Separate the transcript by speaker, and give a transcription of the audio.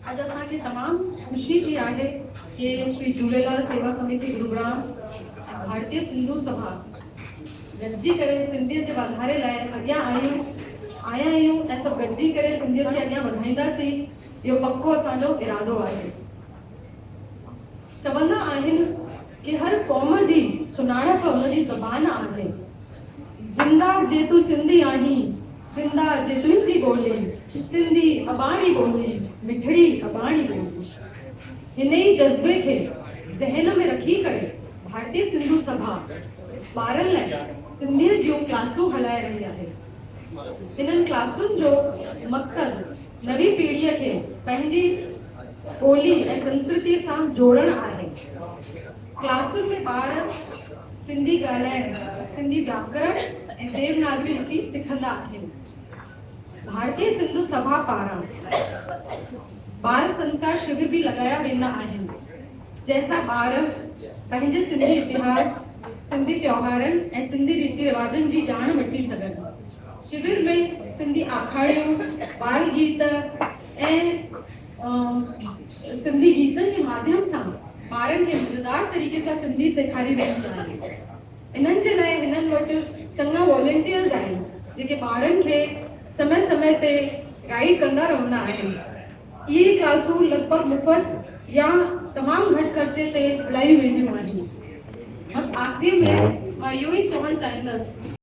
Speaker 1: आज असांखे तमामु ख़ुशी थी आहे कि श्री झूलेलाल सेवा समिति गुरुग्राम भारतीय सिंधु सभा गॾिजी करे सिंधियत जे वाधारे लाइ अॻियां आया आहियूं ऐं सभु गॾिजी करे सिंधियत खे अॻियां वधाईंदासीं। इहो पक्को असांजो इरादो आहे। चवंदा आहिनि कि हर क़ौम जी सुञाणप हुनजी ज़बान आहे। जिंदा जे तूं सिंधी आहीं, जिंदा जे तुंहिंजी ॿोली, सिंधी अबाणी ॿोली, मिठड़ी अबाणी ॿोली। हिन ई जज़्बे खे ज़हन में रखी करे भारतीय सिंधु सभा ॿारनि लाइ सिंधियत जूं क्लासूं हलाए रही आहे। इन्हनि क्लासुनि जो मक़सदु नवी पीढ़ीअ खे पंहिंजी ॿोली ऐं संस्कृतीअ सां जोड़णु आहे। क्लासुनि में ॿार सिंधी ॻाल्हाइण, सिंधी व्याकरण ऐं देवनागरी लिपि सिखंदा आहिनि। भारतीय सिंधु सभा पारां बाल संस्कार शिविर भी लगाया वेंदा आहिनि, जंहिंसां ॿार पंहिंजे सिंधी इतिहास, सिंधी त्योहारनि ऐं सिंधी रीति रिवाजनि जी ॼाण वठी सघनि। शिविर में सिंधी आखाड़ियूं, बाल गीत ऐं सिंधी गीतनि जे माध्यम सां ॿारनि खे मज़ेदार तरीक़े सां सिंधी सेखारी वेंदी आहे। इन्हनि जे लाइ हिननि वटि चङा वॉलंटियर्स आहिनि जेके ॿारनि खे समय समय ते गाइड कंदा रहंदा आहिनि। इहे क्लासूं लॻभॻि मुफ़्त या तमामु घटि ख़र्चे ते हलायूं वेंदियूं आहिनि। बस आख़िरी में मां इहो ई चवणु चाहींदसि